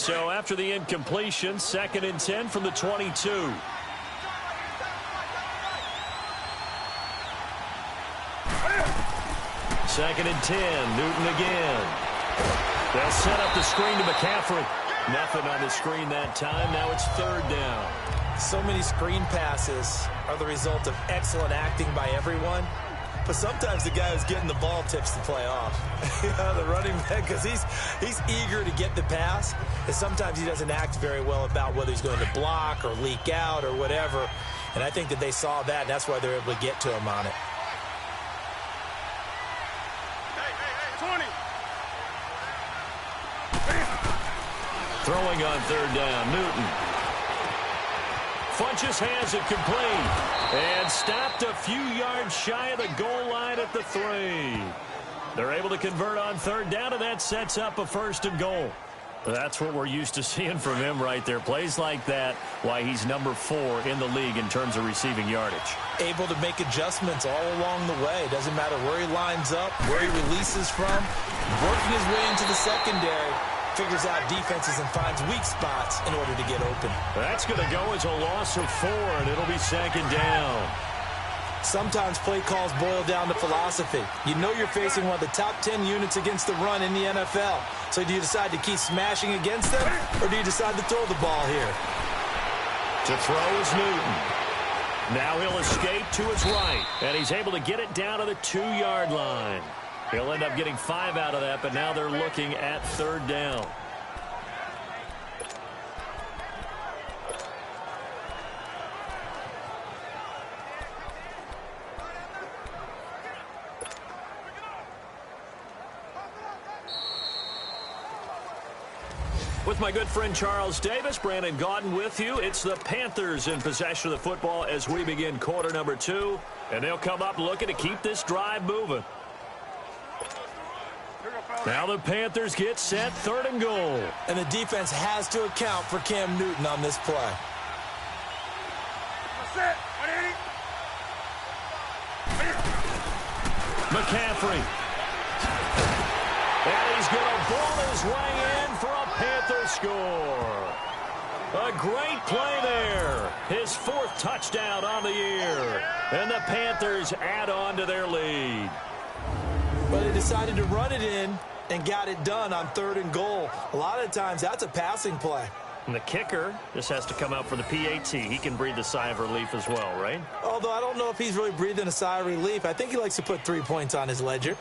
So after the incompletion, 2nd and 10 from the 22. Second and 10, Newton again. They'll set up the screen to McCaffrey. Nothing on the screen that time. Now it's 3rd down. So many screen passes are the result of excellent acting by everyone. But sometimes the guy who's getting the ball tips the play off. The running back, because he's eager to get the pass. And sometimes he doesn't act very well about whether he's going to block or leak out or whatever. And I think that they saw that, and that's why they're able to get to him on it. Throwing on 3rd down, Newton. Funches has it complete. And stopped a few yards shy of the goal line at the 3. They're able to convert on 3rd down, and that sets up a 1st and goal. That's what we're used to seeing from him right there. Plays like that, why he's number 4 in the league in terms of receiving yardage. Able to make adjustments all along the way. Doesn't matter where he lines up, where he releases from. Working his way into the secondary. Figures out defenses and finds weak spots in order to get open. That's going to go as a loss of 4, and it'll be 2nd down. Sometimes play calls boil down to philosophy. You know you're facing one of the top 10 units against the run in the NFL. So do you decide to keep smashing against them, or do you decide to throw the ball here? To throw is Newton. Now he'll escape to his right, and he's able to get it down to the 2-yard line. He'll end up getting 5 out of that, but now they're looking at 3rd down. With my good friend Charles Davis, Brandon Gaudin with you. It's the Panthers in possession of the football as we begin quarter number 2. And they'll come up looking to keep this drive moving. Now the Panthers get set, 3rd and goal. And the defense has to account for Cam Newton on this play. McCaffrey. And he's going to ball his way in for a Panther score. A great play there. His 4th touchdown on the year. And the Panthers add on to their lead. But they decided to run it in and got it done on 3rd and goal. A lot of times that's a passing play. And the kicker just has to come out for the PAT. He can breathe a sigh of relief as well, right? Although I don't know if he's really breathing a sigh of relief. I think he likes to put 3 points on his ledger.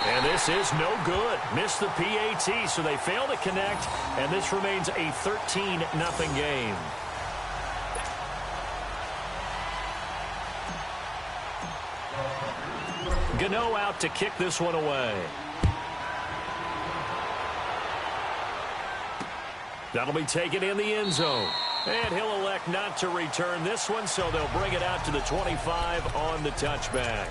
And this is no good. Missed the PAT, so they fail to connect, and this remains a 13-0 game. Gano out to kick this one away. That'll be taken in the end zone. And he'll elect not to return this one, so they'll bring it out to the 25 on the touchback.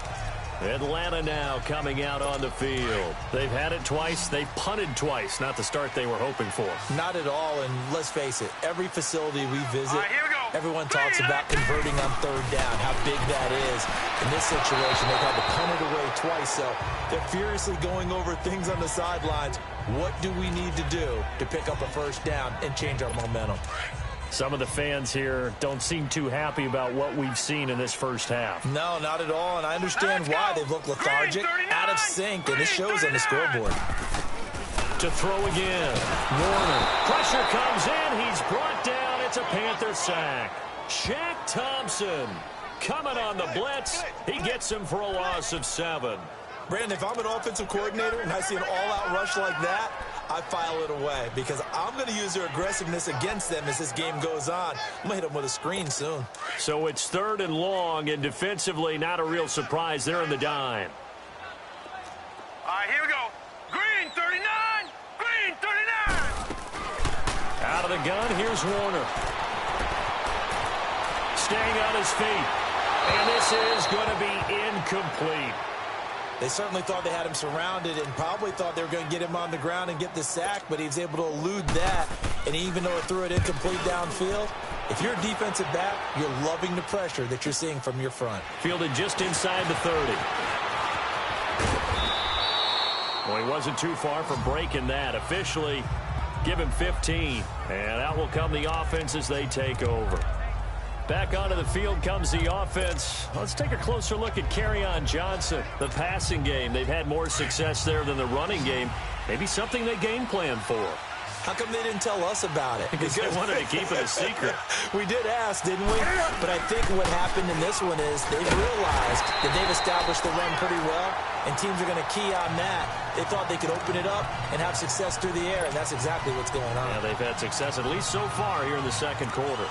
Atlanta now coming out on the field. They've had it twice. They've punted twice. Not the start they were hoping for. Not at all, and let's face it, every facility we visit, everyone talks about converting on 3rd down, how big that is. In this situation, they've had to punt it away twice, so they're furiously going over things on the sidelines. What do we need to do to pick up a 1st down and change our momentum? Some of the fans here don't seem too happy about what we've seen in this first half. No, not at all, and I understand why. They've looked lethargic, out of sync, and this shows on the scoreboard. To throw again. Warner. Pressure comes in. He's brought down. It's a Panther sack. Shaq Thompson coming on the blitz. He gets him for a loss of 7. Brandon, if I'm an offensive coordinator and I see an all-out rush like that, I file it away because I'm going to use their aggressiveness against them as this game goes on. I'm going to hit them with a screen soon. So it's 3rd and long, and defensively not a real surprise. They're in the dime. All right, here we go. Green 39. Green 39. Out of the gun, here's Warner. Staying on his feet. And this is going to be incomplete. They certainly thought they had him surrounded and probably thought they were going to get him on the ground and get the sack, but he was able to elude that. And even though it threw it incomplete downfield, if you're a defensive back, you're loving the pressure that you're seeing from your front. Fielded just inside the 30. Well, he wasn't too far from breaking that. Officially, give him 15. And out will come the offense as they take over. Back onto the field comes the offense. Let's take a closer look at Kerryon Johnson. The passing game, they've had more success there than the running game. Maybe something they game plan for. How come they didn't tell us about it? Because they wanted to keep it a secret. We did ask, didn't we? But I think what happened in this one is they've realized that they've established the run pretty well, and teams are going to key on that. They thought they could open it up and have success through the air, and that's exactly what's going on. Yeah, they've had success, at least so far, here in the second quarter.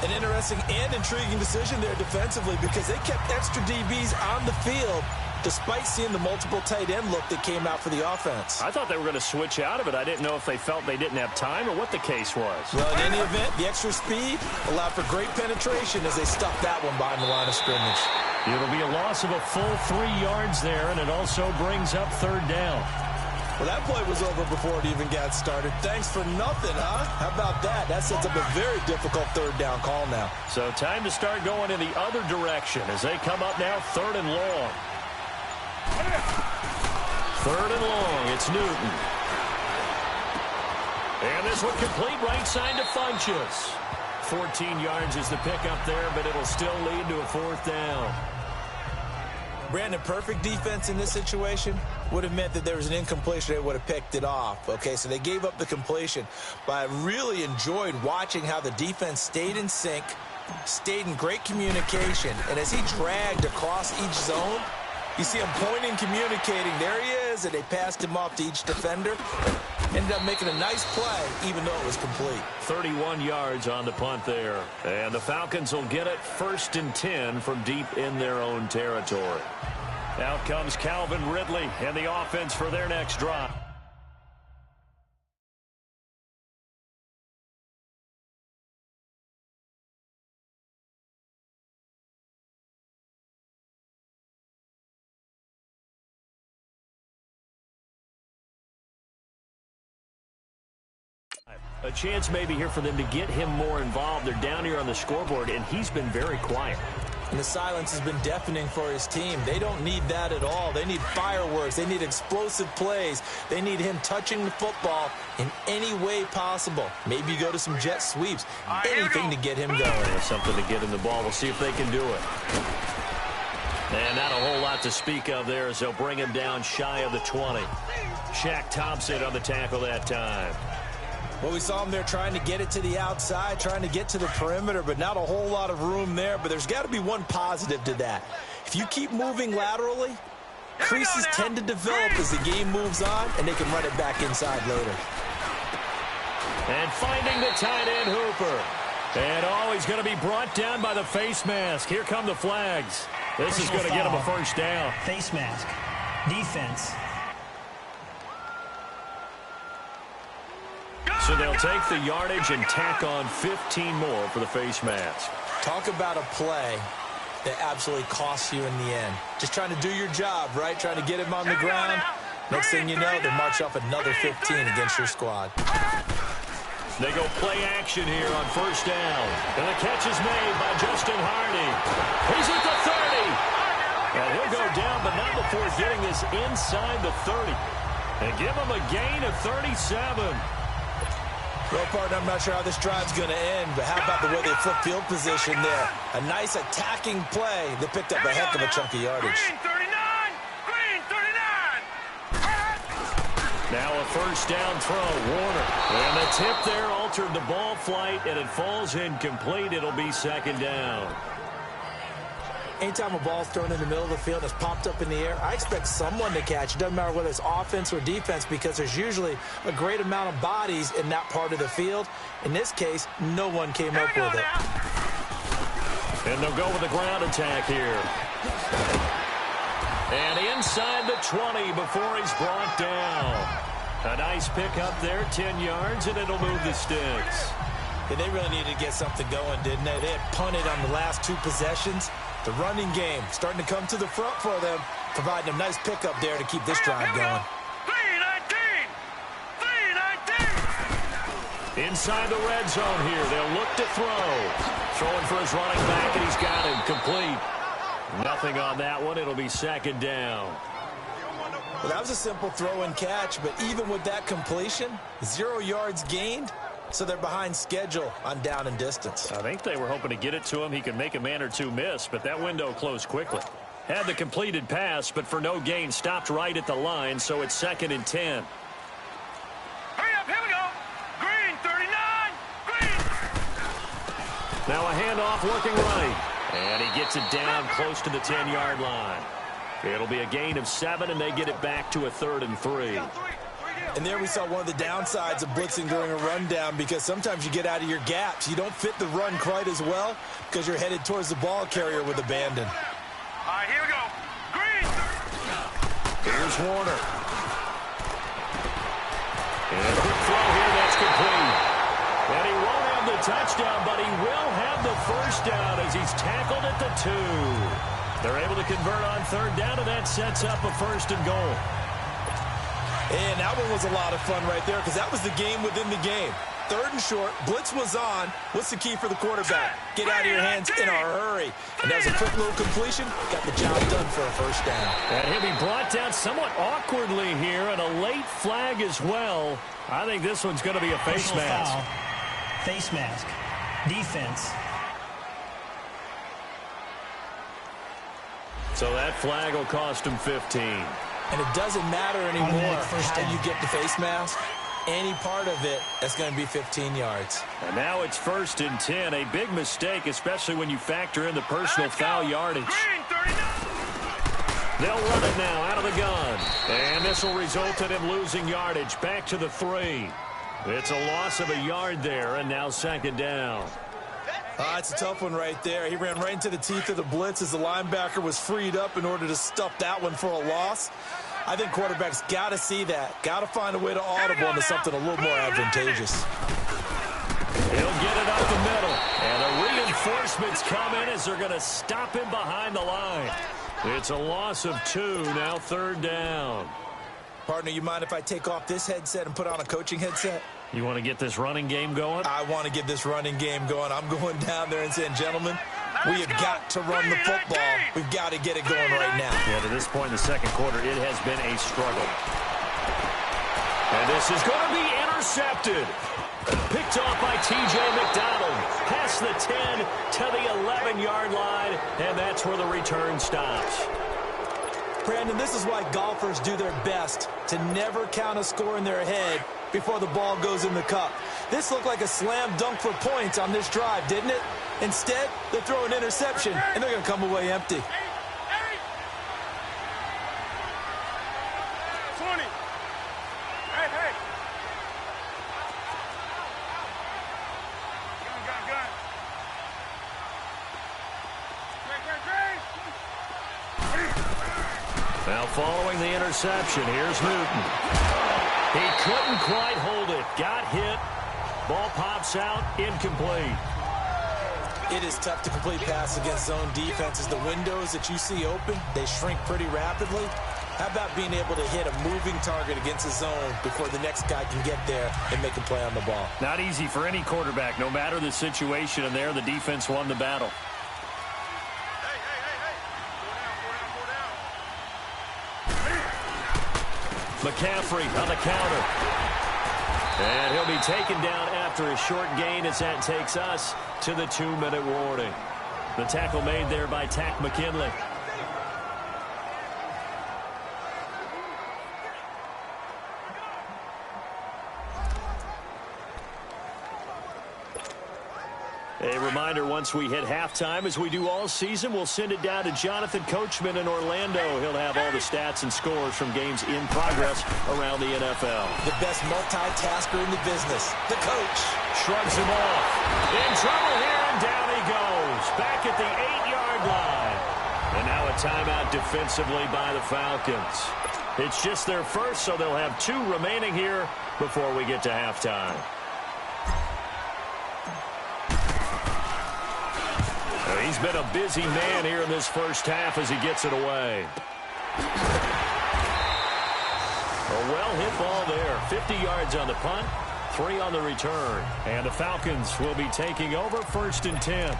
An interesting and intriguing decision there defensively because they kept extra DBs on the field despite seeing the multiple tight end look that came out for the offense. I thought they were going to switch out of it. I didn't know if they felt they didn't have time or what the case was. Well, in any event, the extra speed allowed for great penetration as they stuffed that one behind the line of scrimmage. It'll be a loss of a full 3 yards there, and it also brings up third down. Well, that play was over before it even got started. Thanks for nothing, huh? How about that? That sets up a very difficult third down call now. So time to start going in the other direction as they come up now third and long. Third and long, it's Newton. And this one complete right side to Funchess. 14 yards is the pickup there, but it'll still lead to a fourth down. Brandon, perfect defense in this situation would have meant that there was an incompletion. They would have picked it off. Okay, so they gave up the completion. But I really enjoyed watching how the defense stayed in sync, stayed in great communication. And as he dragged across each zone, you see him pointing, communicating. There he is, and they passed him off to each defender. Ended up making a nice play, even though it was complete. 31 yards on the punt there. And the Falcons will get it 1st and 10 from deep in their own territory. Out comes Calvin Ridley and the offense for their next drive. A chance maybe here for them to get him more involved. They're down here on the scoreboard, and he's been very quiet. And the silence has been deafening for his team. They don't need that at all. They need fireworks. They need explosive plays. They need him touching the football in any way possible. Maybe you go to some jet sweeps. Anything to get him going. Yeah, something to get him the ball. We'll see if they can do it. And not a whole lot to speak of there as they'll bring him down shy of the 20. Shaq Thompson on the tackle that time. Well, we saw him there trying to get it to the outside, trying to get to the perimeter, but not a whole lot of room there. But there's got to be one positive to that. If you keep moving laterally, creases tend to develop as the game moves on, and they can run it back inside later. And finding the tight end, Hooper. And he's going to be brought down by the face mask. Here come the flags. This is going to get him a first down. Face mask. Defense. So they'll take the yardage and tack on 15 more for the face mask. Talk about a play that absolutely costs you in the end. Just trying to do your job, right? Trying to get him on the ground. Next thing you know, they march off another 15 against your squad. They go play action here on first down. And the catch is made by Justin Hardy. He's at the 30. And he'll go down, but not before getting this inside the 30. And give him a gain of 37. Well, partner, I'm not sure how this drive's going to end, but how about the way they flip field position there? A nice attacking play that picked up a heck of a chunk of yardage. Green 39. Now a first down throw, Warner. And the tip there altered the ball flight, and it falls incomplete. It'll be second down. Anytime a ball's thrown in the middle of the field, it's popped up in the air, I expect someone to catch. It doesn't matter whether it's offense or defense because there's usually a great amount of bodies in that part of the field. In this case, no one came up with it. And they'll go with the ground attack here. And inside the 20 before he's brought down. A nice pickup there, 10 yards, and it'll move the sticks. Yeah, they really needed to get something going, didn't they? They had punted on the last 2 possessions. The running game starting to come to the front for them, providing a nice pickup there to keep this drive going. 3-19. Inside the red zone here, they'll look to throw. Throwing for his running back, and he's got him complete. Nothing on that one. It'll be second down. Well, that was a simple throw and catch, but even with that completion, 0 yards gained, so they're behind schedule on down and distance. I think they were hoping to get it to him. He could make a man or two miss, but that window closed quickly. Had the completed pass, but for no gain, stopped right at the line, so it's 2nd and 10. Hurry up, here we go. Green, 39, green. Now a handoff looking right. And he gets it down close to the 10-yard line. It'll be a gain of 7, and they get it back to a 3rd and 3. And there we saw one of the downsides of blitzing during a rundown, because sometimes you get out of your gaps. You don't fit the run quite as well because you're headed towards the ball carrier with abandon. All right, here we go. Green. Here's Warner. And a quick throw here, that's complete. And he won't have the touchdown, but he will have the first down as he's tackled at the 2. They're able to convert on 3rd down, and that sets up a 1st and goal. And that one was a lot of fun right there, because that was the game within the game. 3rd and short, blitz was on. What's the key for the quarterback? Get out of your hands in a hurry. And that was a quick little completion. Got the job done for a 1st down. And he'll be brought down somewhat awkwardly here, and a late flag as well. I think this one's going to be a face mask. Foul. Face mask. Defense. So that flag will cost him 15. And it doesn't matter anymore how you get the face mask. Any part of it, that's going to be 15 yards. And now it's 1st and 10. A big mistake, especially when you factor in the personal foul yardage. Green, 39. They'll run it now out of the gun. And this will result in him losing yardage back to the 3. It's a loss of a yard there, and now 2nd down. It's a tough one right there. He ran right into the teeth of the blitz as the linebacker was freed up in order to stuff that one for a loss. I think quarterbacks got to see that. Got to find a way to audible into something a little more advantageous. He'll get it up the middle. And the reinforcements come in as they're going to stop him behind the line. It's a loss of 2, now 3rd down. Partner, you mind if I take off this headset and put on a coaching headset? You want to get this running game going? I want to get this running game going. I'm going down there and saying, gentlemen, we have got to run the football. We've got to get it going right now. Yeah, to this point in the 2nd quarter, it has been a struggle. And this is going to be intercepted. Picked off by T.J. McDonald. Past the 10 to the 11-yard line, and that's where the return stops. Brandon, this is why golfers do their best to never count a score in their head before the ball goes in the cup. This looked like a slam dunk for points on this drive, didn't it? Instead, they throw an interception, and they're going to come away empty. 20. Hey, hey. Gun. Now following the interception, here's Newton. He couldn't quite hold it. Got hit. Ball pops out, incomplete. It is tough to complete pass against zone defenses. The windows that you see open, they shrink pretty rapidly. How about being able to hit a moving target against a zone before the next guy can get there and make a play on the ball? Not easy for any quarterback, no matter the situation, and there the defense won the battle. McCaffrey on the counter. And he'll be taken down after a short gain as that takes us to the 2-minute warning. The tackle made there by Tack McKinley. A reminder, once we hit halftime, as we do all season, we'll send it down to Jonathan Coachman in Orlando. He'll have all the stats and scores from games in progress around the NFL. The best multitasker in the business, the coach. Shrugs him off. In trouble here, and down he goes. Back at the 8-yard line. And now a timeout defensively by the Falcons. It's just their first, so they'll have 2 remaining here before we get to halftime. He's been a busy man here in this first half as he gets it away. A well-hit ball there. 50 yards on the punt, 3 on the return. And the Falcons will be taking over 1st and 10.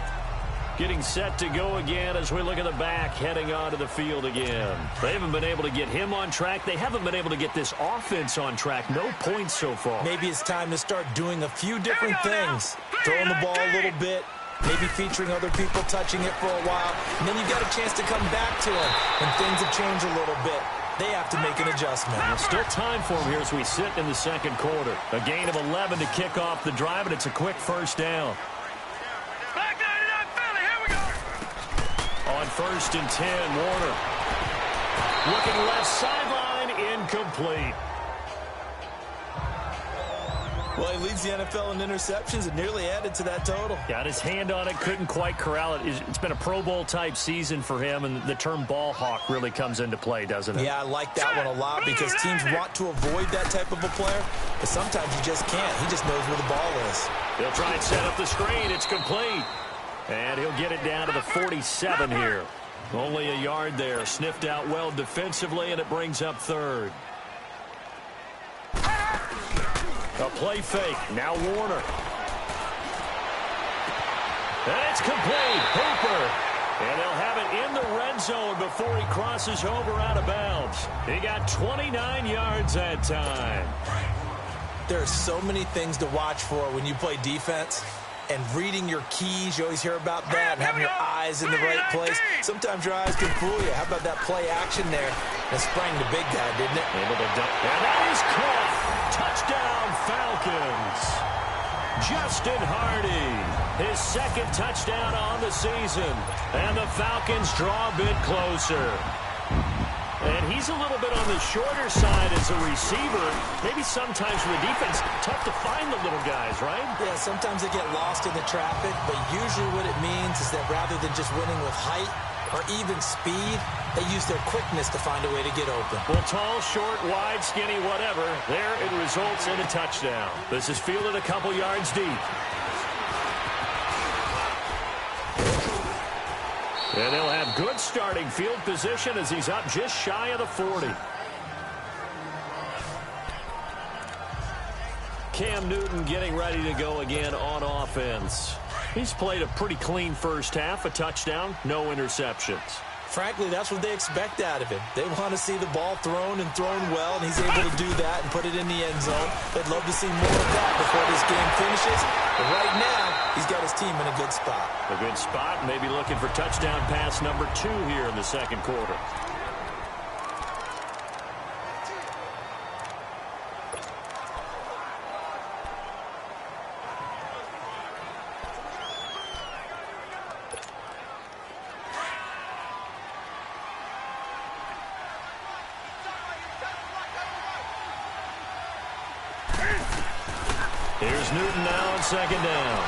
Getting set to go again as we look at the back, heading onto the field again. They haven't been able to get him on track. They haven't been able to get this offense on track. No points so far. Maybe it's time to start doing a few different things. Throwing the ball a little bit, maybe featuring other people touching it for a while, and then you've got a chance to come back to him when things have changed a little bit. They have to make an adjustment. Well, still time for him here as we sit in the second quarter. A gain of 11 to kick off the drive, and it's a quick first down. On 1st and 10, Warner. Looking left sideline, incomplete. Well, he leads the NFL in interceptions and nearly added to that total. Got his hand on it, couldn't quite corral it. It's been a Pro Bowl-type season for him, and the term ball hawk really comes into play, doesn't it? Yeah, I like that one a lot because teams want to avoid that type of a player, but sometimes you just can't. He just knows where the ball is. He'll try and set up the screen. It's complete. And he'll get it down to the 47 here. Only a yard there. Sniffed out well defensively, and it brings up 3rd. A play fake. Now Warner. And it's complete. Hooper. And they'll have it in the red zone before he crosses over out of bounds. He got 29 yards that time. There are so many things to watch for when you play defense. And reading your keys, you always hear about that, and having your eyes in the right place. Sometimes your eyes can fool you. How about that play action there? And sprang the big guy, didn't it? Able to dunk. And that is caught. Touchdown, Falcons. Justin Hardy, his 2nd touchdown on the season. And the Falcons draw a bit closer. And he's a little bit on the shorter side as a receiver. Maybe sometimes for the defense, tough to find the little guys, right? Yeah, sometimes they get lost in the traffic, but usually what it means is that rather than just winning with height or even speed, they use their quickness to find a way to get open. Well, tall, short, wide, skinny, whatever, there it results in a touchdown. This is fielded a couple yards deep. And they'll have good starting field position as he's up just shy of the 40. Cam Newton getting ready to go again on offense. He's played a pretty clean first half, a touchdown, no interceptions. Frankly, that's what they expect out of him. They want to see the ball thrown and thrown well, and he's able to do that and put it in the end zone. They'd love to see more of that before this game finishes. But right now, he's got his team in a good spot. A good spot, maybe looking for touchdown pass number 2 here in the second quarter. Here's Newton now on 2nd down.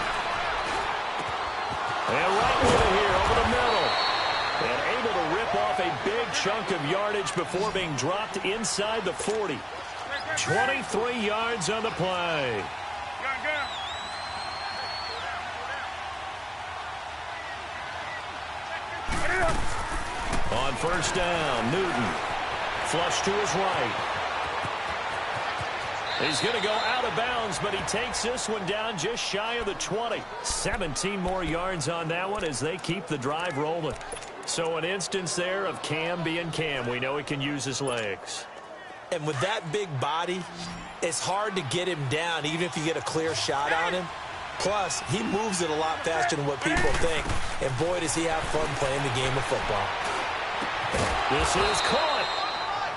And right with it here over the middle. And able to rip off a big chunk of yardage before being dropped inside the 40. 23 yards on the play. On 1st down, Newton. Flush to his right. He's going to go out of bounds, but he takes this one down just shy of the 20. 17 more yards on that one as they keep the drive rolling. So an instance there of Cam being Cam. We know he can use his legs. And with that big body, it's hard to get him down, even if you get a clear shot on him. Plus, he moves it a lot faster than what people think. And boy, does he have fun playing the game of football. This is caught.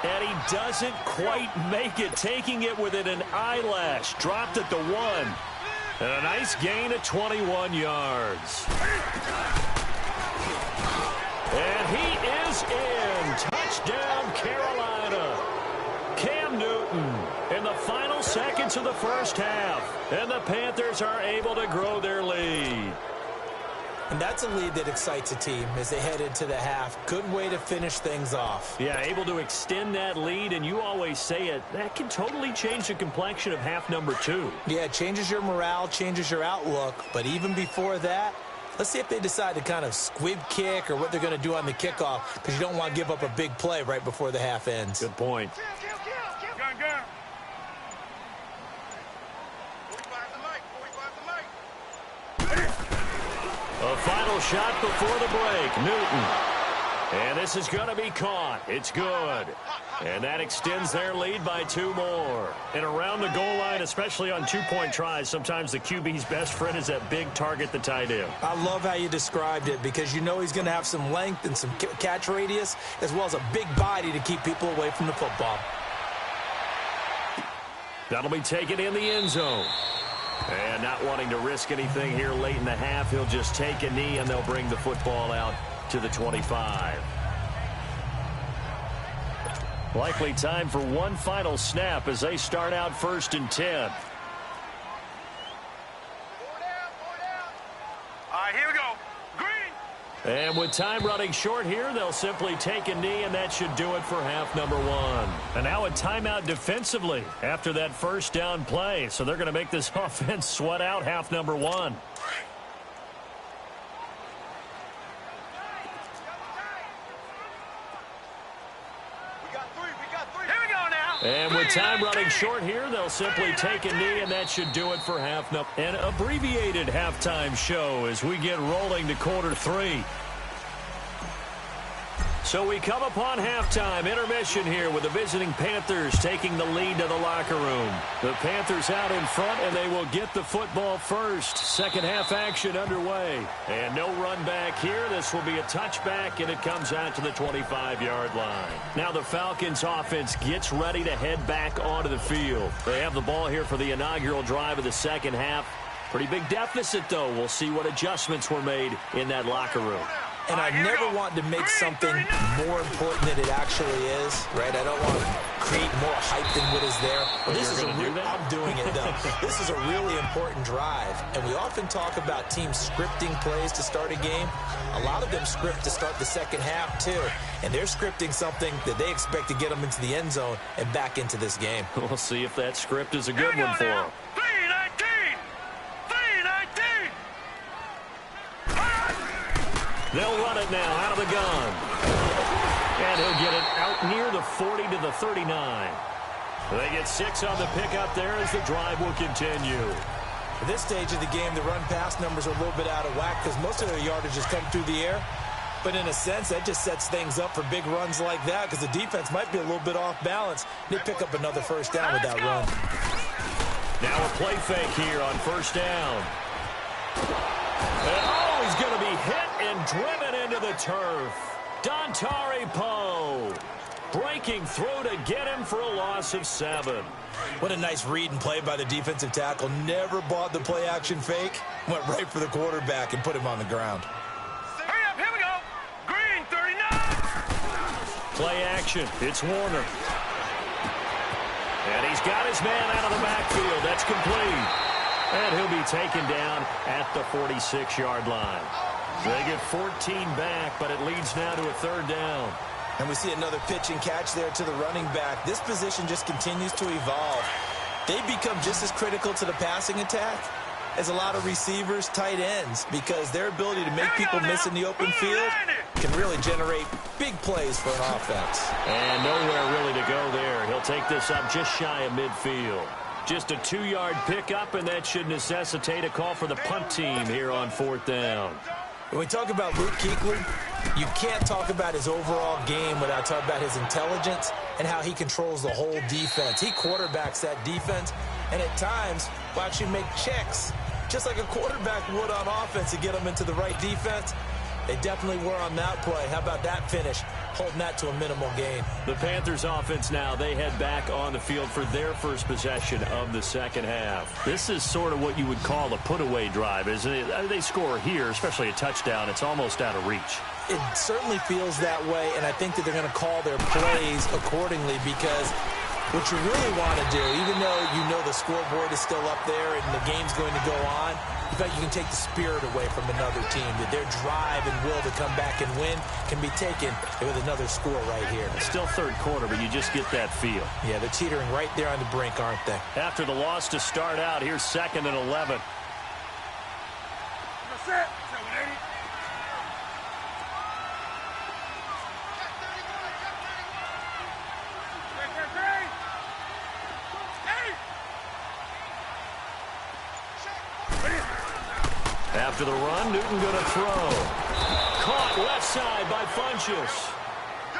And he doesn't quite make it, taking it within an eyelash. Dropped at the 1. And a nice gain of 21 yards. And he is in. Touchdown, Carolina. Cam Newton in the final seconds of the first half. And the Panthers are able to grow their lead. And that's a lead that excites a team as they head into the half. Good way to finish things off. Yeah, able to extend that lead, and you always say it, that can totally change the complexion of half number 2. Yeah, it changes your morale, changes your outlook. But even before that, let's see if they decide to kind of squib kick or what they're going to do on the kickoff, because you don't want to give up a big play right before the half ends. Good point. A final shot before the break. Newton. And this is going to be caught. It's good. And that extends their lead by 2 more. And around the goal line, especially on two-point tries, sometimes the QB's best friend is that big target, the tight end. I love how you described it because you know he's going to have some length and some catch radius as well as a big body to keep people away from the football. That'll be taken in the end zone. And not wanting to risk anything here late in the half, he'll just take a knee and they'll bring the football out to the 25. Likely time for one final snap as they start out 1st and 10. All right, here we go. Green. And with time running short here, they'll simply take a knee, and that should do it for half number 1. And now a timeout defensively after that first down play. So they're going to make this offense sweat out half number 1. And with time running short here, they'll simply take a knee, and that should do it for half. An abbreviated halftime show as we get rolling to quarter 3. So we come upon halftime intermission here with the visiting Panthers taking the lead to the locker room. The Panthers out in front, and they will get the football first. Second half action underway. And no run back here. This will be a touchback, and it comes out to the 25-yard line. Now the Falcons offense gets ready to head back onto the field. They have the ball here for the inaugural drive of the second half. Pretty big deficit, though. We'll see what adjustments were made in that locker room. And I never want to make something more important than it actually is, right? I don't want to create more hype than what is there. But this is I'm doing it, though. This is a really important drive. And we often talk about teams scripting plays to start a game. A lot of them script to start the second half, too. And they're scripting something that they expect to get them into the end zone and back into this game. We'll see if that script is a good one for them. They'll run it now out of the gun. And he'll get it out near the 40 to the 39. They get 6 on the pickup there as the drive will continue. At this stage of the game, the run-pass numbers are a little bit out of whack because most of their yardage has come through the air. But in a sense, that just sets things up for big runs like that because the defense might be a little bit off balance. They pick up another first down with that run. Now a play fake here on first down. And he's going to be hit and driven into the turf. Dontari Poe breaking through to get him for a loss of 7. What a nice read and play by the defensive tackle. Never bought the play-action fake. Went right for the quarterback and put him on the ground. Hurry up, here we go. Green, 39. Play action. It's Warner. And he's got his man out of the backfield. That's complete. And he'll be taken down at the 46-yard line. They get 14 back, but it leads now to a third down. And we see another pitch and catch there to the running back. This position just continues to evolve. They become just as critical to the passing attack as a lot of receivers, tight ends, because their ability to make people miss in the open field can really generate big plays for an offense. And nowhere really to go there. He'll take this up just shy of midfield. Just a 2-yard pickup, and that should necessitate a call for the punt team here on 4th down. When we talk about Luke Kuechly, you can't talk about his overall game without talking about his intelligence and how he controls the whole defense. He quarterbacks that defense, and at times will actually make checks, just like a quarterback would on offense to get them into the right defense. They definitely were on that play. How about that finish? Holding that to a minimal gain. The Panthers offense now, they head back on the field for their first possession of the second half. This is sort of what you would call a put-away drive, isn't it? They score here, especially a touchdown. It's almost out of reach. It certainly feels that way, and I think that they're going to call their plays accordingly because what you really want to do, even though you know the scoreboard is still up there and the game's going to go on, in fact, you can take the spirit away from another team, that their drive and will to come back and win can be taken with another score right here. It's still third quarter, but you just get that feel. Yeah, they're teetering right there on the brink, aren't they? After the loss to start out, here's 2nd and 11. That's it. After the run, Newton going to throw. Caught left side by Funchess.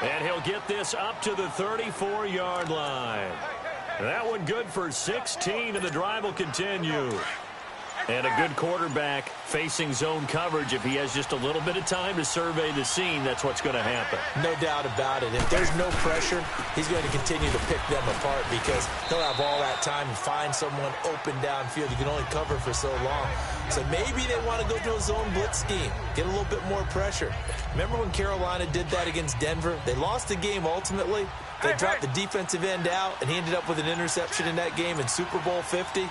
And he'll get this up to the 34-yard line. That one good for 16, and the drive will continue. And a good quarterback facing zone coverage. If he has just a little bit of time to survey the scene, that's what's going to happen. No doubt about it. If there's no pressure, he's going to continue to pick them apart because he'll have all that time to find someone open downfield. You can only cover for so long. So maybe they want to go to a zone blitz scheme, get a little bit more pressure. Remember when Carolina did that against Denver? They lost the game ultimately. They dropped the defensive end out, and he ended up with an interception in that game in Super Bowl 50.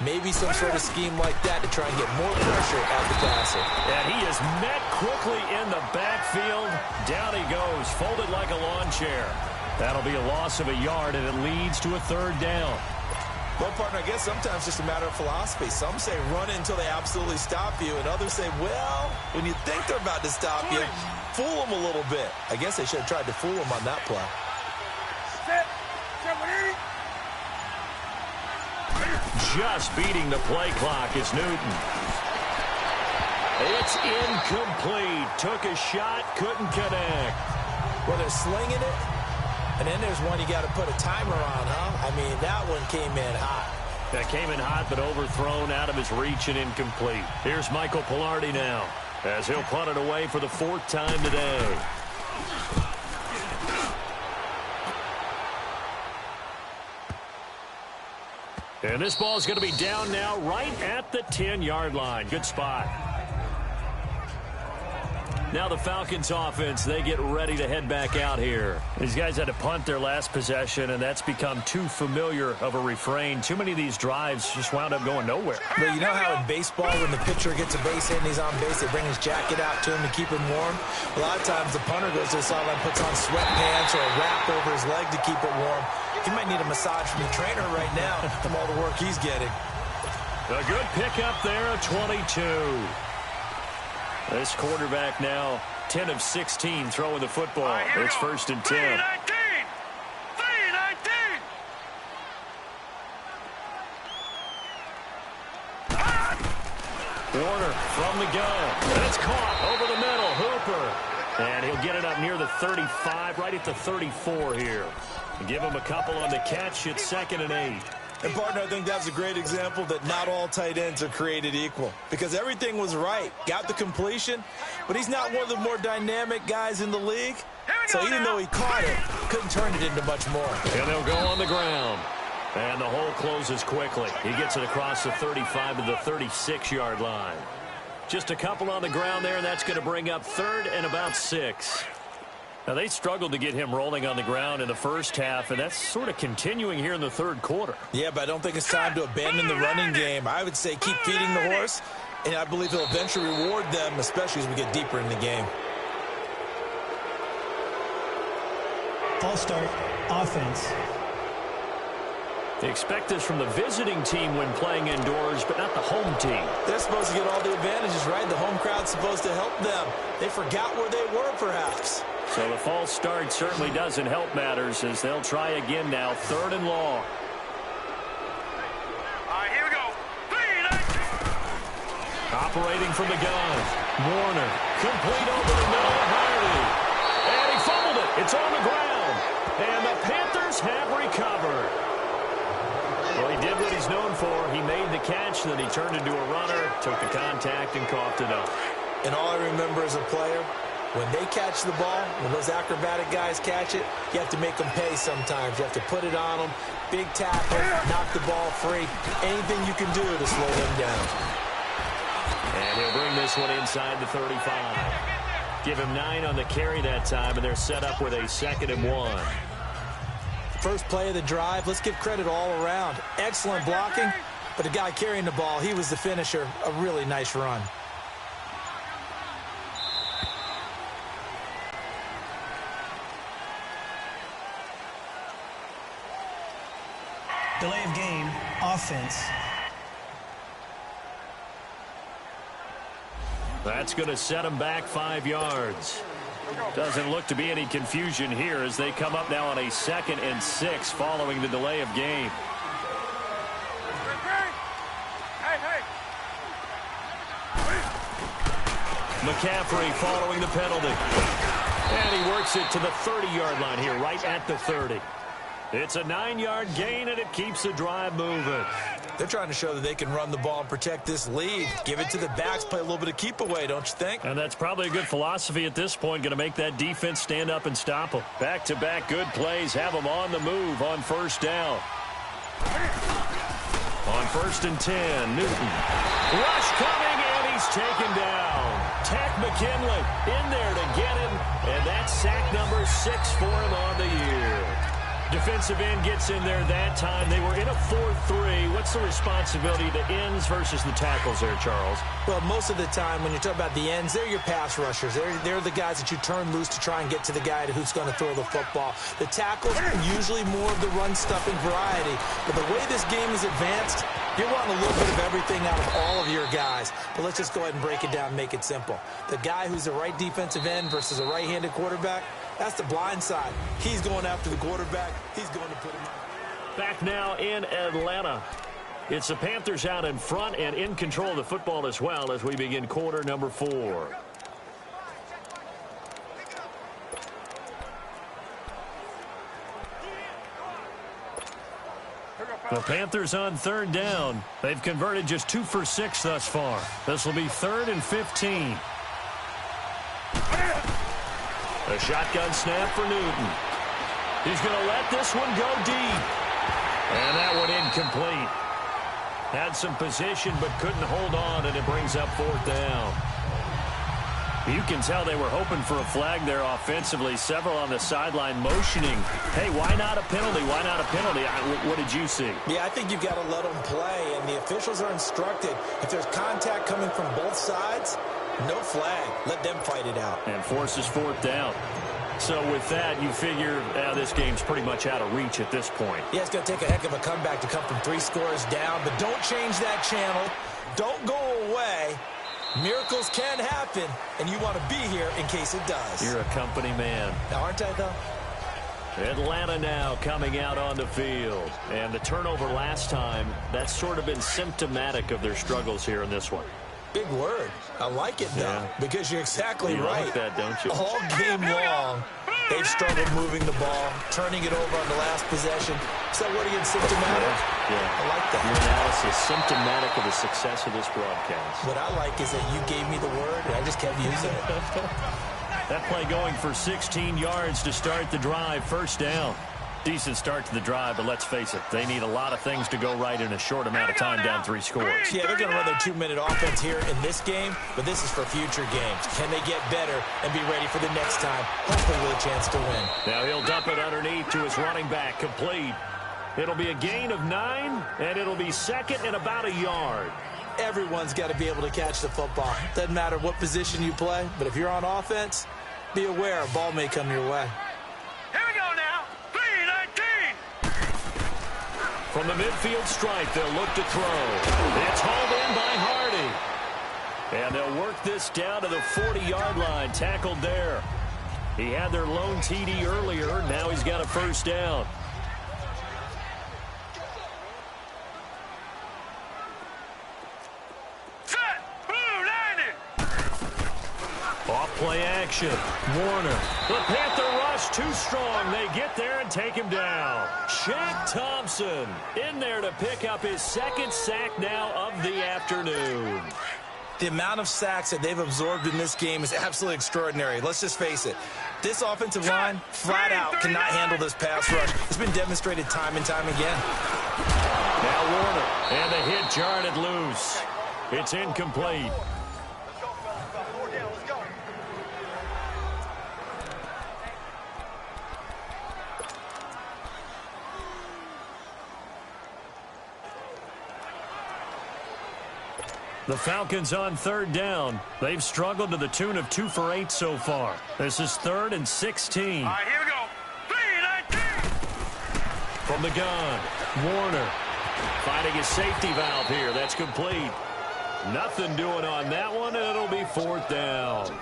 Maybe some sort of scheme like that to try and get more pressure at the passer. And he is met quickly in the backfield. Down he goes, folded like a lawn chair. That'll be a loss of a yard, and it leads to a third down. Well, partner, I guess sometimes it's just a matter of philosophy. Some say run it until they absolutely stop you, and others say, well, when you think they're about to stop you, fool them a little bit. I guess they should have tried to fool them on that play. Just beating the play clock is Newton. It's incomplete. Took a shot, couldn't connect. Well, they're slinging it, and then there's one you got to put a timer on, huh? I mean, that one came in hot. That came in hot, but overthrown out of his reach and incomplete. Here's Michael Pilardi now, as he'll punt it away for the 4th time today. And this ball is going to be down now right at the 10-yard line. Good spot. Now the Falcons offense, they get ready to head back out here. These guys had to punt their last possession, and that's become too familiar of a refrain. Too many of these drives just wound up going nowhere. But you know how in baseball, when the pitcher gets a base hit and he's on base, they bring his jacket out to him to keep him warm? A lot of times the punter goes to the sideline, puts on sweatpants or a wrap over his leg to keep it warm. He might need a massage from the trainer right now from all the work he's getting. A good pickup there, a 22. This quarterback now 10 of 16 throwing the football. It's 1st and 10. 3-19. Warner from the gun. That's caught over the middle. Hooper. And he'll get it up near the 35, right at the 34 here. Give him a couple on the catch. It's 2nd and 8. And, partner, I think that's a great example that not all tight ends are created equal. Because everything was right. Got the completion, but he's not one of the more dynamic guys in the league. So even though he caught it, couldn't turn it into much more. And they'll go on the ground. And the hole closes quickly. He gets it across the 35 to the 36-yard line. Just a couple on the ground there, and that's going to bring up 3rd and about 6. Now, they struggled to get him rolling on the ground in the first half, and that's sort of continuing here in the 3rd quarter. Yeah, but I don't think it's time to abandon the running game. I would say keep feeding the horse, and I believe he'll eventually reward them, especially as we get deeper in the game. False start, offense. They expect this from the visiting team when playing indoors, but not the home team. They're supposed to get all the advantages, right? The home crowd's supposed to help them. They forgot where they were, perhaps. So the false start certainly doesn't help matters as they'll try again now, 3rd and long. All right, here we go. 3-19. Operating from the gun. Warner. Complete over the middle of Hardy. And he fumbled it. It's on the ground. And the Panthers have recovered. Well, he did what he's known for. He made the catch, then he turned into a runner, took the contact, and coughed it up. And all I remember as a player, when they catch the ball, when those acrobatic guys catch it, you have to make them pay sometimes. You have to put it on them, big tackle, knock the ball free. Anything you can do to slow them down. And he'll bring this one inside the 35. Give him 9 on the carry that time, and they're set up with a 2nd and 1. First play of the drive, let's give credit all around. Excellent blocking, but the guy carrying the ball, he was the finisher. A really nice run. Delay of game, offense. That's going to set them back 5 yards. Doesn't look to be any confusion here as they come up now on a 2nd and 6 following the delay of game. Hey. McCaffrey following the penalty. And he works it to the 30-yard line here, right at the 30. It's a 9-yard gain, and it keeps the drive moving. They're trying to show that they can run the ball and protect this lead. Give it to the backs, play a little bit of keep away, don't you think? And that's probably a good philosophy at this point, going to make that defense stand up and stop them. Back-to-back good plays have them on the move on first down. On 1st and 10, Newton. Rush coming, and he's taken down. Tack McKinley in there to get him, and that's sack number 6 for him on the year. Defensive end gets in there that time. They were in a 4-3. What's the responsibility to ends versus the tackles there, Charles? Well, most of the time when you talk about the ends, they're your pass rushers. They're the guys that you turn loose to try and get to the guy who's going to throw the football. The tackles are usually more of the run-stuffing variety. But the way this game is advanced, you're wanting a little bit of everything out of all of your guys. But let's just go ahead and break it down and make it simple. The guy who's the right defensive end versus a right-handed quarterback, that's the blind side. He's going after the quarterback. He's going to put him out. Back now in Atlanta. It's the Panthers out in front and in control of the football as well as we begin quarter number 4. The Panthers on 3rd down. They've converted just 2 for 6 thus far. This will be 3rd and 15. A shotgun snap for Newton. He's going to let this one go deep. And that one incomplete. Had some position but couldn't hold on, and it brings up 4th down. You can tell they were hoping for a flag there offensively. Several on the sideline motioning. Hey, why not a penalty? Why not a penalty? What did you see? Yeah, I think you've got to let them play, and the officials are instructed. If there's contact coming from both sides, no flag. Let them fight it out. And forces 4th down. So with that, you figure this game's pretty much out of reach at this point. Yeah, it's going to take a heck of a comeback to come from 3 scores down, but don't change that channel. Don't go away. Miracles can happen, and you want to be here in case it does. You're a company man. Aren't I, though? Atlanta now coming out on the field. And the turnover last time, that's sort of been symptomatic of their struggles here in this one. Big word. I like it, though, because you're exactly right. You like that, don't you? All game long, they've struggled moving the ball, turning it over on the last possession. Is that what against symptomatic? Yeah. I like that. Your analysis symptomatic of the success of this broadcast. What I like is that you gave me the word, and I just kept using it. That play going for 16 yards to start the drive. 1st down. Decent start to the drive, but let's face it, they need a lot of things to go right in a short amount of time down 3 scores. Yeah, they're going to run their 2-minute offense here in this game, but this is for future games. Can they get better and be ready for the next time, hopefully with a chance to win? Now he'll dump it underneath to his running back, complete. It'll be a gain of 9, and it'll be 2nd and about a yard. Everyone's got to be able to catch the football. Doesn't matter what position you play, but if you're on offense, be aware a ball may come your way. Here we go now. 3-19. From the midfield stripe, they'll look to throw. It's hauled in by Hardy. And they'll work this down to the 40-yard line, tackled there. He had their lone TD earlier. Now he's got a 1st down. Off-play action. Warner. The Panther rush too strong. They get there and take him down. Shaq Thompson in there to pick up his 2nd sack now of the afternoon. The amount of sacks that they've absorbed in this game is absolutely extraordinary. Let's just face it. This offensive line, flat out, cannot handle this pass rush. It's been demonstrated time and time again. Now Warner. And the hit jarred loose. It's incomplete. The Falcons on 3rd down. They've struggled to the tune of 2 for 8 so far. This is 3rd and 16. All right, here we go. 3-19. From the gun, Warner finding his safety valve here. That's complete. Nothing doing on that one, and it'll be 4th down.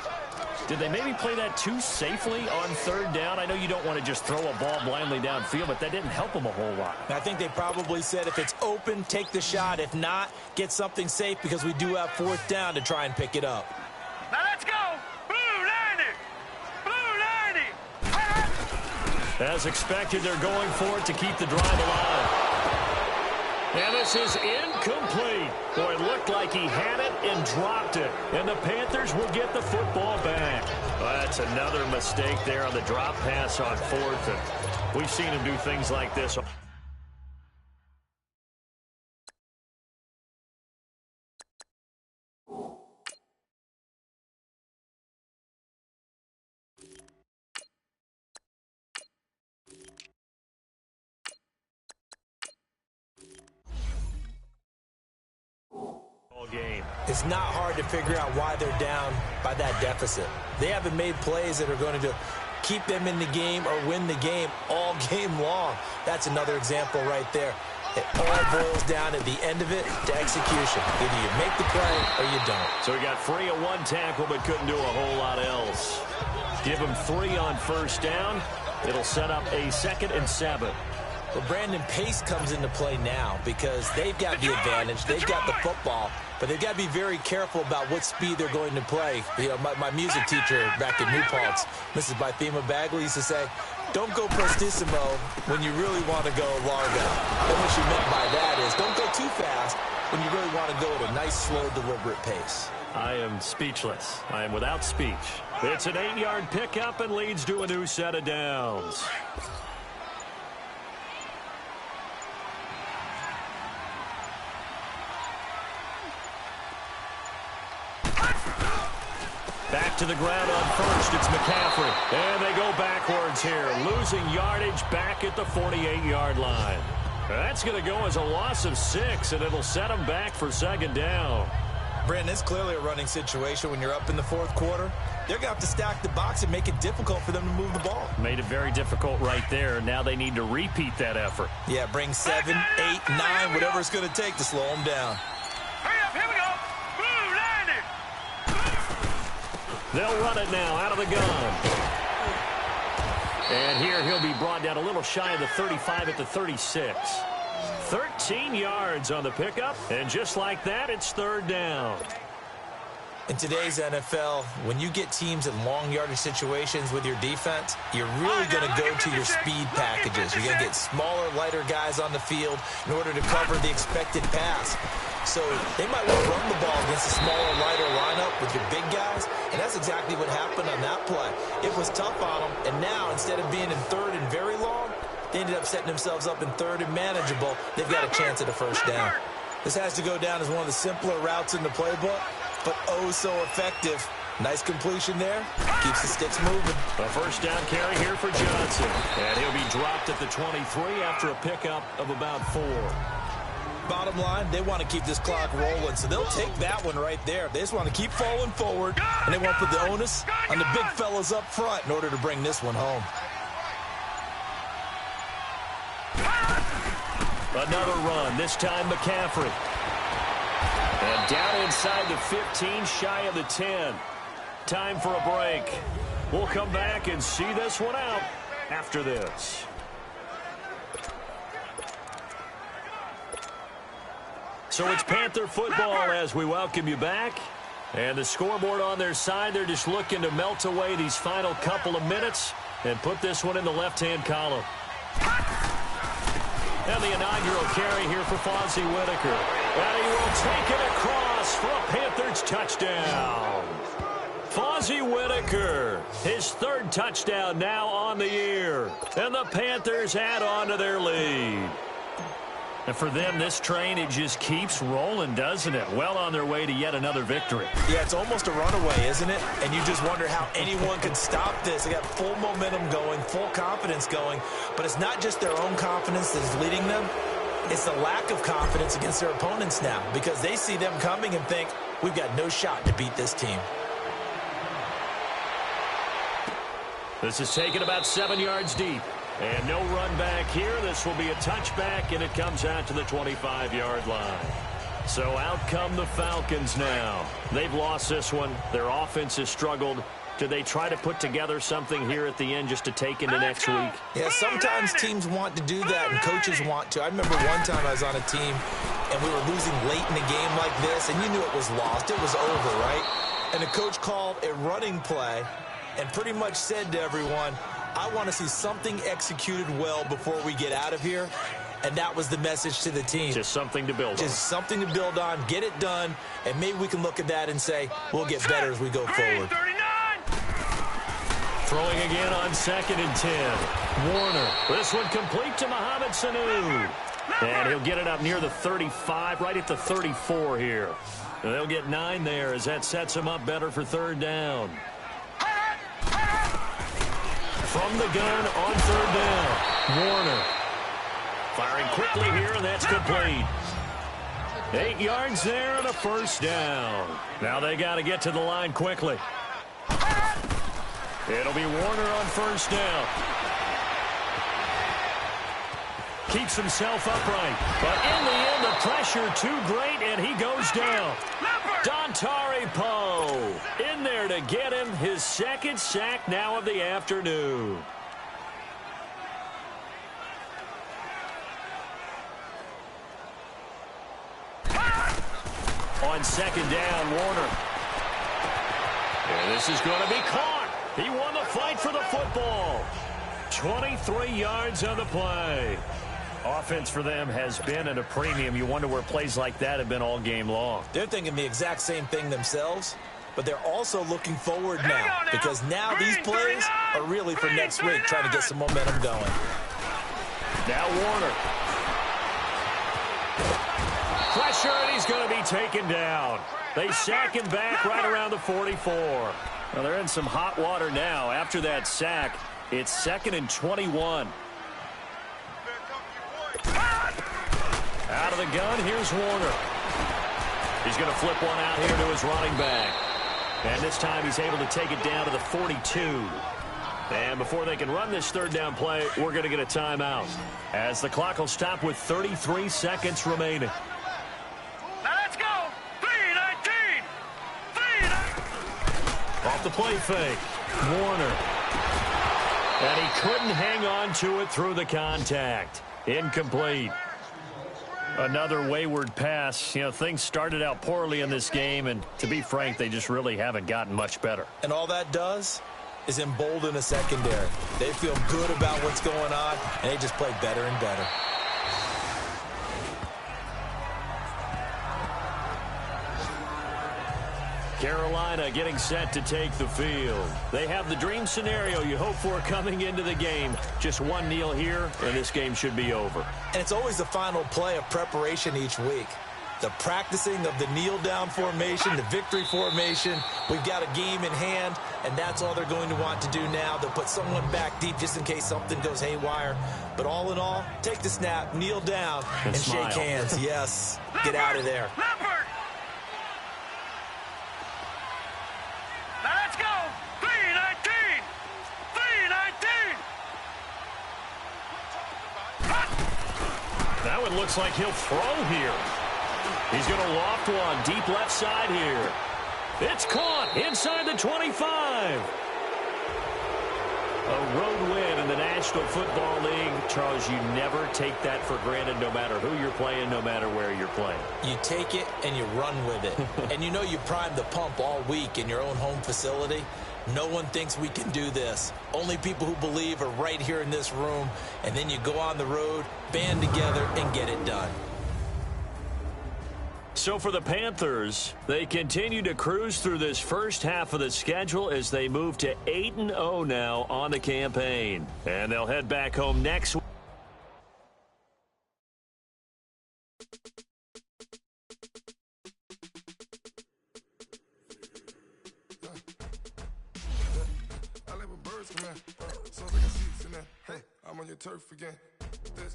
Did they maybe play that too safely on 3rd down? I know you don't want to just throw a ball blindly downfield, but that didn't help them a whole lot. I think they probably said if it's open, take the shot. If not, get something safe because we do have 4th down to try and pick it up. Now let's go. As expected, they're going for it to keep the drive alive. And this is incomplete. Boy, it looked like he had it and dropped it. And the Panthers will get the football back. Well, that's another mistake there on the drop pass on fourth. And we've seen him do things like this. Game. It's not hard to figure out why they're down by that deficit. They haven't made plays that are going to keep them in the game or win the game all game long. That's another example right there. It all boils down at the end of it to execution. Either you make the play or you don't. So he got free of one tackle but couldn't do a whole lot else. Give him 3 on first down. It'll set up a 2nd and 7. Well, Brandon, pace comes into play now because they've got the advantage. They've got the football, but they've got to be very careful about what speed they're going to play. You know, my music teacher back in New Paltz, Mrs. Bythema Bagley, used to say, don't go prestissimo when you really want to go largo. And what she meant by that is don't go too fast when you really want to go at a nice, slow, deliberate pace. I am speechless. I am without speech. It's an 8-yard pickup and leads to a new set of downs. Back to the ground on first. It's McCaffrey. And they go backwards here. Losing yardage back at the 48-yard line. That's going to go as a loss of 6, and it'll set them back for 2nd down. Brandon, it's clearly a running situation when you're up in the 4th quarter. They're going to have to stack the box and make it difficult for them to move the ball. Made it very difficult right there. Now they need to repeat that effort. Yeah, bring 7, 8, 9, whatever it's going to take to slow them down. Hurry up, here we go. Boom, landed. They'll run it now out of the gun. And here he'll be brought down a little shy of the 35 at the 36. 13 yards on the pickup, and just like that, it's 3rd down. In today's NFL, when you get teams in long yardage situations with your defense, you're really going to go to your speed packages. You're going to get smaller, lighter guys on the field in order to cover the expected pass. So they might want to run the ball against a smaller, lighter lineup with your big guys, and that's exactly what happened on that play. It was tough on them, and now instead of being in 3rd and very long, they ended up setting themselves up in 3rd and manageable. They've got a chance at a 1st down. This has to go down as one of the simpler routes in the playbook, but oh so effective. Nice completion there. Keeps the sticks moving. A 1st down carry here for Johnson. And he'll be dropped at the 23 after a pickup of about 4. Bottom line, they want to keep this clock rolling, so they'll take that one right there. They just want to keep falling forward, and they want to put the onus on the big fellas up front in order to bring this one home. Another run, this time McCaffrey. And down inside the 15, shy of the 10. Time for a break. We'll come back and see this one out after this. So it's Panther football as we welcome you back. And the scoreboard on their side, they're just looking to melt away these final couple of minutes and put this one in the left-hand column. And the inaugural carry here for Fozzie Whitaker. And he will take it across for a Panthers touchdown. Fozzie Whitaker, his 3rd touchdown now on the year. And the Panthers add on to their lead. And for them, this train, it just keeps rolling, doesn't it? Well on their way to yet another victory. Yeah, it's almost a runaway, isn't it? And you just wonder how anyone can stop this. They got full momentum going, full confidence going. But it's not just their own confidence that's leading them. It's the lack of confidence against their opponents now because they see them coming and think, we've got no shot to beat this team. This is taken about 7 yards deep. And no run back here. This will be a touchback, and it comes out to the 25-yard line. So out come the Falcons now. They've lost this one. Their offense has struggled. Do they try to put together something here at the end just to take into next week? Yeah, sometimes teams want to do that, and coaches want to. I remember one time I was on a team, and we were losing late in a game like this, and you knew it was lost. It was over, right? And the coach called a running play and pretty much said to everyone, I want to see something executed well before we get out of here, and that was the message to the team. Just something to build on. Just something to build on, get it done, and maybe we can look at that and say, we'll get better as we go forward. Throwing again on 2nd and 10. Warner. This one complete to Mohamed Sanu. And he'll get it up near the 35, right at the 34 here. They'll get 9 there as that sets him up better for 3rd down. From the gun on 3rd down. Warner. Firing quickly here, and that's complete. 8 yards there and a 1st down. Now they got to get to the line quickly. It'll be Warner on 1st down. Keeps himself upright. But in the end, the pressure too great, and he goes down. Dontari Poe in there to get him his 2nd sack now of the afternoon. On 2nd down, Warner. And this is going to be caught. He won the fight for the football. 23 yards on the play. Offense for them has been at a premium. You wonder where plays like that have been all game long. They're thinking the exact same thing themselves, but they're also looking forward now because now these plays are really for next week, trying to get some momentum going. Now Warner. Pressure, and he's going to be taken down. They sack him back right around the 44. Well, they're in some hot water now. After that sack, it's 2nd and 21. Out of the gun, here's Warner. He's going to flip one out here to his running back. And this time he's able to take it down to the 42. And before they can run this 3rd down play, we're going to get a timeout, as the clock will stop with 33 seconds remaining. Off the play fake, Warner. And he couldn't hang on to it through the contact. Incomplete. Another wayward pass. You know, things started out poorly in this game, and to be frank, they just really haven't gotten much better. And all that does is embolden a secondary. They feel good about what's going on, and they just play better and better. Carolina getting set to take the field. They have the dream scenario you hope for coming into the game. Just one kneel here, and this game should be over. And it's always the final play of preparation each week. The practicing of the kneel-down formation, the victory formation. We've got a game in hand, and that's all they're going to want to do now. They'll put someone back deep just in case something goes haywire. But all in all, take the snap, kneel down, and shake hands. Yes, get out of there. Now it looks like he'll throw here. He's going to loft one deep left side here. It's caught inside the 25. A road win in the National Football League. Charles, you never take that for granted, no matter who you're playing, no matter where you're playing. You take it and you run with it. And you know you primed the pump all week in your own home facility. No one thinks we can do this. Only people who believe are right here in this room. And then you go on the road, band together, and get it done. So for the Panthers, they continue to cruise through this first half of the schedule as they move to 8-0 now on the campaign. And they'll head back home next week. I'm on your turf again. This,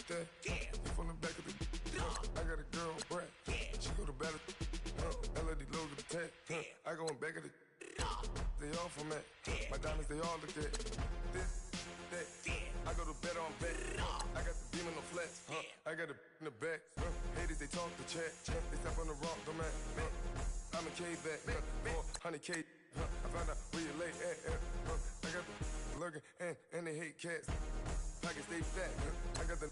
that, you from the back of the. I got a girl, Brad. She go to battle. LOD logo the tag. I go in back of the. They all from that. My diamonds, they all look at. This, that. I go to bed on bed. I got the beam in the flats. I got the in the back. Haters, they talk the chat. They step on the rock, don't man. I'm a K back. 400K. I found out where you lay at. I got the lurking and they hate cats. Pockets stay fat. I got the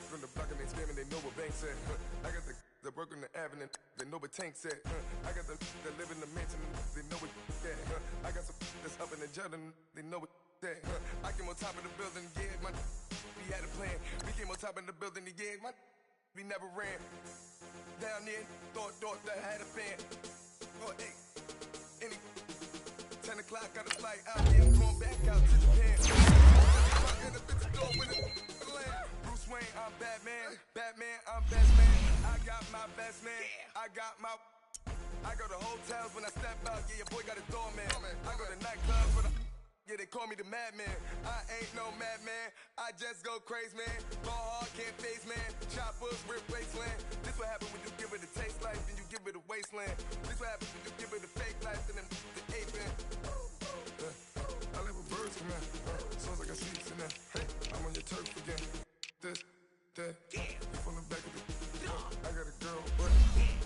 from the block and they screaming, they know what banks at. I got the work on the avenue, they know what tanks at. I got the live in the mansion, they know what at. I got some that's up in the jet and they know what that. I came on top of the building, yeah, my we had a plan. We came on top of the building, yeah, my we never ran. Down there, thought that I had a fan. Oh, hey, any 10 o'clock, got a flight out here, I'm going back out to Japan. In the bitch door with a land. Bruce Wayne, I'm Batman. Batman, I'm best man. I got my best man. I go to hotels when I step out. Yeah, your boy got a doorman. I go to nightclubs for the. Yeah, they call me the madman. I ain't no madman. I just go crazy, man. Ball hard, can't face, man. Choppers, rip wasteland. This what happens when you give it a taste life, then you give it a wasteland. This what happens when you give it a fake life, and then the ape in. I live with birds from that. Sounds like I see in there. Hey, I'm on your turf again. This, that, you from the back of the. I got a girl, but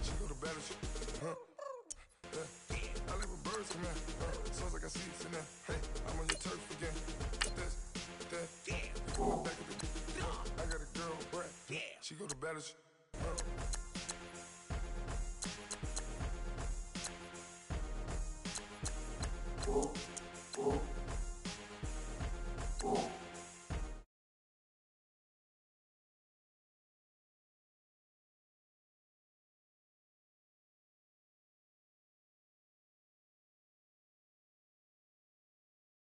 she go to battle. I live with birds from that. Sounds like I see in there. Hey, I'm on your turf again. This, that, you from the back of the. I got a girl, but she go to battle. Oh.